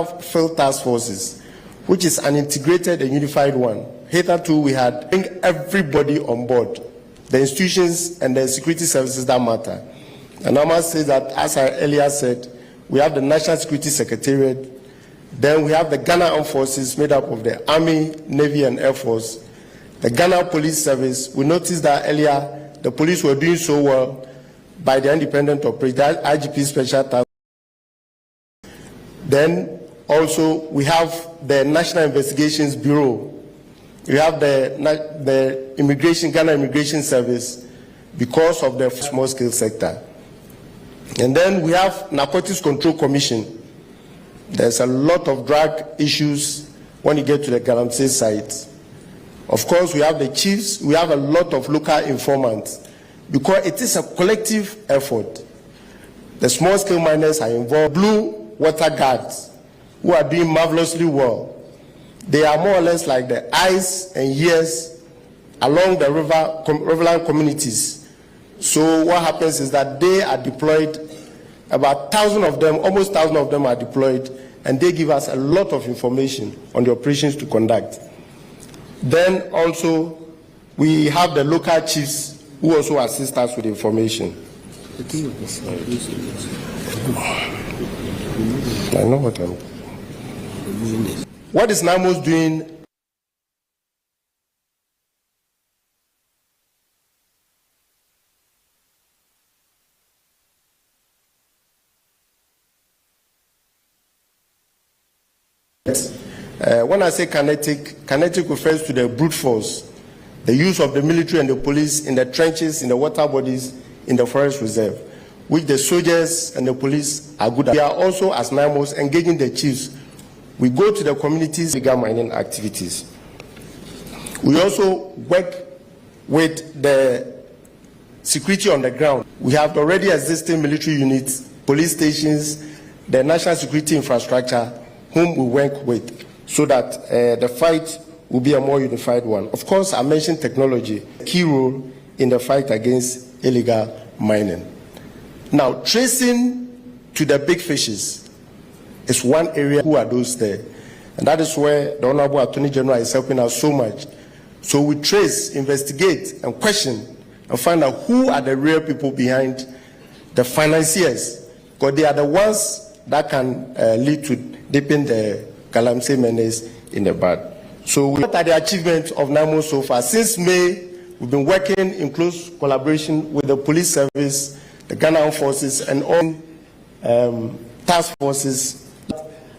field task forces, which is an integrated and unified one. Hitherto, we had bring everybody on board, the institutions and the security services that matter. And I must say that, as I earlier said, we have the National Security Secretariat, then we have the Ghana Armed Forces made up of the Army, Navy, and Air Force, the Ghana Police Service. We noticed that earlier the police were doing so well by the independent operator, IGP Special Task. Then also we have the National Investigations Bureau. We have the Ghana Immigration Service because of the small-scale sector. And then we have Narcotics Control Commission. There's a lot of drug issues when you get to the Galamsey site. Of course, we have the chiefs. We have a lot of local informants because it is a collective effort. The small-scale miners are involved. Blue water guards who are doing marvelously well. They are more or less like the eyes and ears along the riverine communities. So what happens is that they are deployed, about 1,000 of them, almost 1,000 of them are deployed, and they give us a lot of information on the operations to conduct. Then also, we have the local chiefs who also assist us with information. I know what I'm... What is NAMOS doing? When I say kinetic refers to the brute force, the use of the military and the police in the trenches, in the water bodies, in the forest reserve, which the soldiers and the police are good at. We are also, as NAMOS, engaging the chiefs. We go to the communities, illegal mining activities. We also work with the security on the ground. We have already existing military units, police stations, the national security infrastructure, whom we work with, so that the fight will be a more unified one. Of course, I mentioned technology, a key role in the fight against illegal mining. Now, tracing to the big fishes is one area. Who are those there? And that is where the Honorable Attorney General is helping us so much. So we trace, investigate, and question, and find out who are the real people behind the financiers, because they are the ones that can lead to dipping the Galamsey menace in the bud. So what are the achievements of NAMO so far? Since May, we've been working in close collaboration with the police service, the Ghana Armed Forces, and all task forces.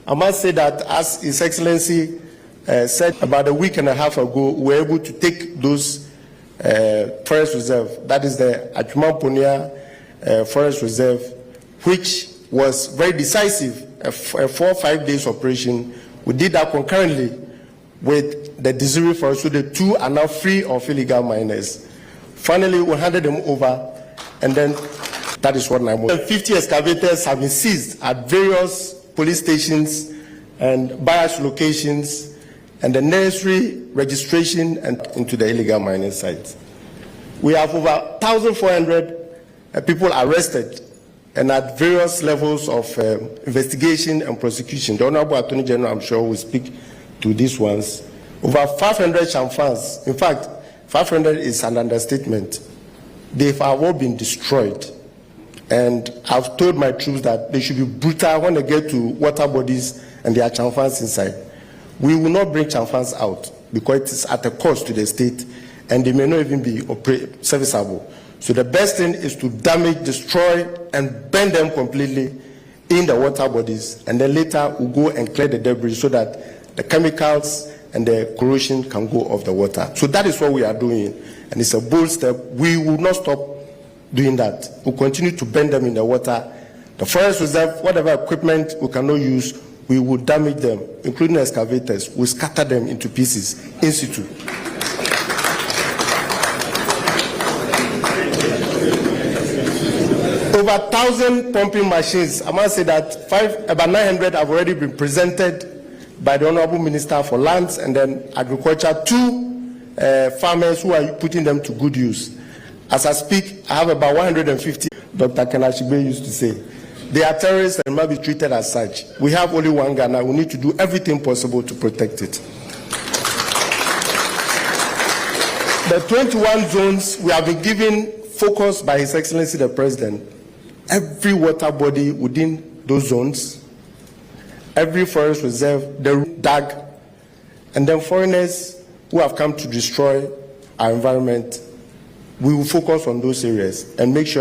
I must say that, as His Excellency said about a week and a half ago, we were able to take those forest reserve, that is the Atwimamponia Forest Reserve, which was very decisive, a 4 or 5 days operation. We did that concurrently with the Desiree Forest, so the two are now free of illegal miners. Finally, we handed them over, and then that is what NAMO. 50 excavators have been seized at various police stations and barracks locations, and the necessary registration and into the illegal mining sites. We have over 1,400 people arrested and at various levels of investigation and prosecution. The Honorable Attorney General, I'm sure, will speak to these ones. Over 500 chamfans. In fact, 500 is an understatement. They have all been destroyed. And I've told my troops that they should be brutal when they get to water bodies and there are chamfans inside. We will not bring chamfans out because it is at a cost to the state and they may not even be serviceable. So the best thing is to damage, destroy, and burn them completely in the water bodies, and then later we'll go and clear the debris so that the chemicals and the corrosion can go off the water. So that is what we are doing, and it's a bold step. We will not stop doing that. We'll continue to burn them in the water. The forest reserve, whatever equipment we cannot use, we will damage them, including excavators. We'll scatter them into pieces in situ. Over 1,000 pumping machines. I must say that about 900 have already been presented by the Honorable Minister for Lands and then Agriculture to farmers who are putting them to good use. As I speak, I have about 150, Dr. Kenashibe used to say. They are terrorists and must be treated as such. We have only one Ghana. We need to do everything possible to protect it. The 21 zones we have been given focus by His Excellency the President. Every water body within those zones, every forest reserve, the dug, and then foreigners who have come to destroy our environment, we will focus on those areas and make sure